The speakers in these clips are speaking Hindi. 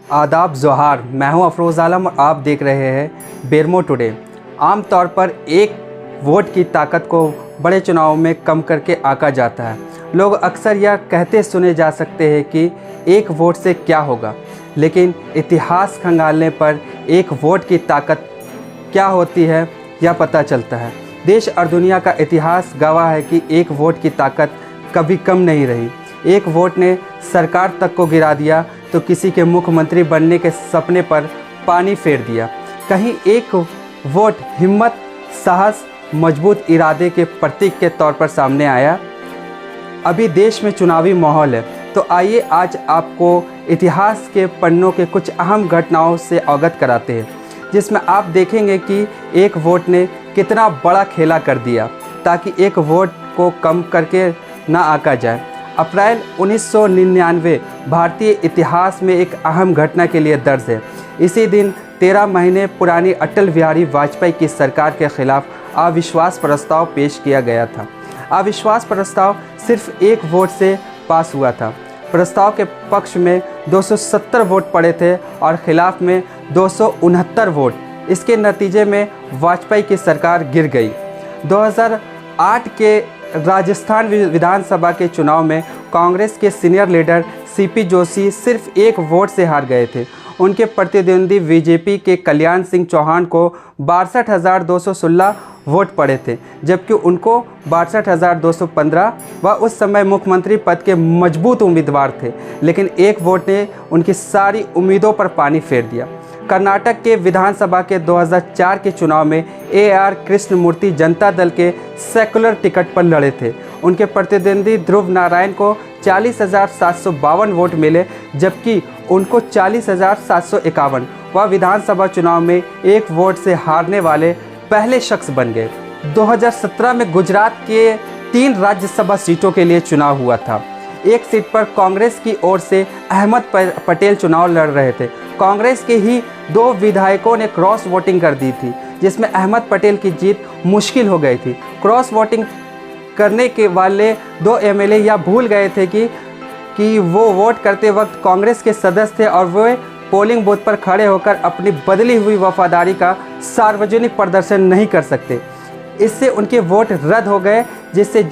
आदाब जोहार, मैं हूं अफरोज़ आलम और आप देख रहे हैं बेरमो टुडे। आमतौर पर एक वोट की ताकत को बड़े चुनाव में कम करके आंका जाता है। लोग अक्सर यह कहते सुने जा सकते हैं कि एक वोट से क्या होगा, लेकिन इतिहास खंगालने पर एक वोट की ताकत क्या होती है यह पता चलता है। देश और दुनिया का इतिहास गवाह है कि एक वोट की ताकत कभी कम नहीं रही। एक वोट ने सरकार तक को गिरा दिया तो किसी के मुख्यमंत्री बनने के सपने पर पानी फेर दिया। कहीं एक वोट हिम्मत, साहस, मजबूत इरादे के प्रतीक के तौर पर सामने आया। अभी देश में चुनावी माहौल है, तो आइए आज आपको इतिहास के पन्नों के कुछ अहम घटनाओं से अवगत कराते हैं, जिसमें आप देखेंगे कि एक वोट ने कितना बड़ा खेला कर दिया ताकि एक वोट को कम करके ना आंका जाए। अप्रैल 1999 भारतीय इतिहास में एक अहम घटना के लिए दर्ज है। इसी दिन 13 महीने पुरानी अटल बिहारी वाजपेयी की सरकार के खिलाफ अविश्वास प्रस्ताव पेश किया गया था। अविश्वास प्रस्ताव सिर्फ एक वोट से पास हुआ था। प्रस्ताव के पक्ष में 270 वोट पड़े थे और खिलाफ में 269 वोट। इसके नतीजे में वाजपेयी की सरकार गिर गई। 2008 के राजस्थान विधानसभा के चुनाव में कांग्रेस के सीनियर लीडर सीपी जोशी सिर्फ एक वोट से हार गए थे। उनके प्रतिद्वंदी बीजेपी के कल्याण सिंह चौहान को 62,216 वोट पड़े थे, जबकि उनको 62,215 वह उस समय मुख्यमंत्री पद के मजबूत उम्मीदवार थे, लेकिन एक वोट ने उनकी सारी उम्मीदों पर पानी फेर दिया। कर्नाटक के विधानसभा के 2004 के चुनाव में AR कृष्णमूर्ति जनता दल के सेकुलर टिकट पर लड़े थे। उनके प्रतिद्वंदी ध्रुव नारायण को 40,752 वोट मिले, जबकि उनको 40,751। वह विधानसभा चुनाव में एक वोट से हारने वाले पहले शख्स बन गए। 2017 में गुजरात के 3 राज्यसभा सीटों के लिए चुनाव हुआ था। एक सीट पर कांग्रेस की ओर से अहमद पटेल चुनाव लड़ रहे थे। कांग्रेस के ही 2 विधायकों ने क्रॉस वोटिंग कर दी थी, जिसमें अहमद पटेल की जीत मुश्किल हो गई थी। क्रॉस वोटिंग करने के वाले 2 MLA यह भूल गए थे कि वो वोट करते वक्त कांग्रेस के सदस्य थे और वे पोलिंग बूथ पर खड़े होकर अपनी बदली हुई वफादारी का सार्वजनिक प्रदर्शन नहीं कर सकते। इससे उनके वोट रद्द हो गए, जिससे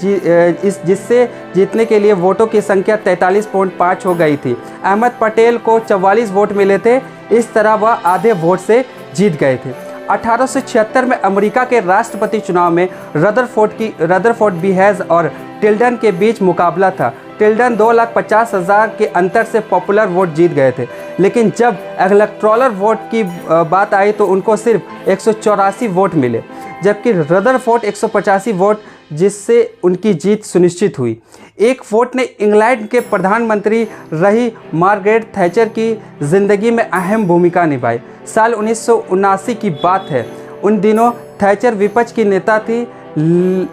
जीतने के लिए वोटों की संख्या 43.5 हो गई थी। अहमद पटेल को 44 वोट मिले थे। इस तरह वह आधे वोट से जीत गए थे। 1876 में अमेरिका के राष्ट्रपति चुनाव में रदरफोर्ड बी हैज़ और टिल्डन के बीच मुकाबला था। टिल्डन 2,50,000 के अंतर से पॉपुलर वोट जीत गए थे, लेकिन जब इलेक्टोरल वोट की बात आई तो उनको सिर्फ 184 वोट मिले, जबकि रदरफोर्ड 185 वोट, जिससे उनकी जीत सुनिश्चित हुई। एक वोट ने इंग्लैंड के प्रधानमंत्री रही मार्गरेट थैचर की ज़िंदगी में अहम भूमिका निभाई। साल 1979 की बात है। उन दिनों थैचर विपक्ष की नेता थी।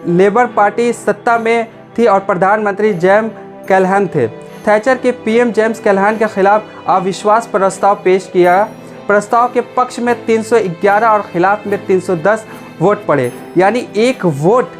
लेबर पार्टी सत्ता में थी और प्रधानमंत्री जेम्स कैलहन थे। थैचर के PM जेम्स कैलहन के खिलाफ अविश्वास प्रस्ताव पेश किया। प्रस्ताव के पक्ष में 311 और खिलाफ में 310 वोट पड़े, यानी एक वोट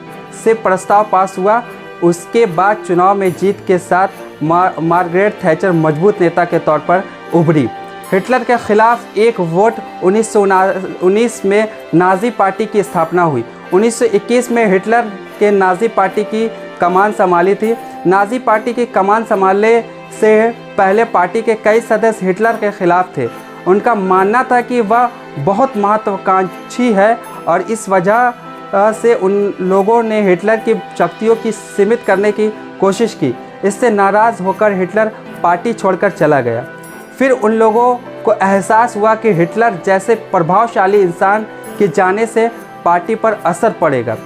से प्रस्ताव पास हुआ। उसके बाद चुनाव में जीत के साथ मार्गरेट थैचर मजबूत नेता के तौर पर उभरी। हिटलर के खिलाफ एक वोट 1919 में नाज़ी पार्टी की स्थापना हुई। 1921 में हिटलर के नाज़ी पार्टी की कमान संभाली थी। नाज़ी पार्टी की कमान संभालने से पहले पार्टी के कई सदस्य हिटलर के खिलाफ थे। उनका मानना था कि वह बहुत महत्वाकांक्षी है और इस वजह से उन लोगों ने हिटलर की शक्तियों की सीमित करने की कोशिश की। इससे नाराज़ होकर हिटलर पार्टी छोड़कर चला गया। फिर उन लोगों को एहसास हुआ कि हिटलर जैसे प्रभावशाली इंसान के जाने से पार्टी पर असर पड़ेगा।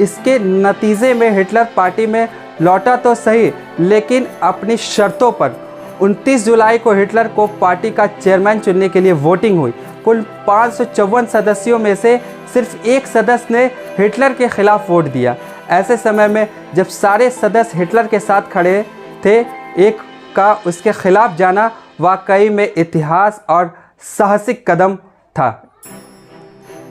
इसके नतीजे में हिटलर पार्टी में लौटा तो सही, लेकिन अपनी शर्तों पर। 29 जुलाई को हिटलर को पार्टी का चेयरमैन चुनने के लिए वोटिंग हुई। कुल 554 सदस्यों में से सिर्फ एक सदस्य ने हिटलर के खिलाफ वोट दिया। ऐसे समय में जब सारे सदस्य हिटलर के साथ खड़े थे, एक का उसके खिलाफ जाना वाकई में इतिहास और साहसिक कदम था।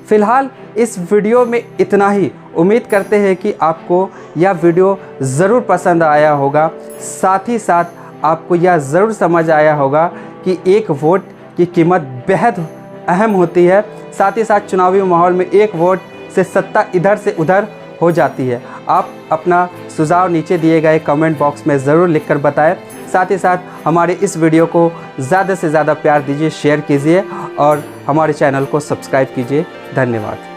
फिलहाल इस वीडियो में इतना ही। उम्मीद करते हैं कि आपको यह वीडियो ज़रूर पसंद आया होगा। साथ ही साथ आपको यह ज़रूर समझ आया होगा कि एक वोट की कीमत बेहद अहम होती है। साथ ही साथ चुनावी माहौल में एक वोट से सत्ता इधर से उधर हो जाती है। आप अपना सुझाव नीचे दिए गए कमेंट बॉक्स में ज़रूर लिखकर बताएं। साथ ही साथ हमारे इस वीडियो को ज़्यादा से ज़्यादा प्यार दीजिए, शेयर कीजिए और हमारे चैनल को सब्सक्राइब कीजिए। धन्यवाद।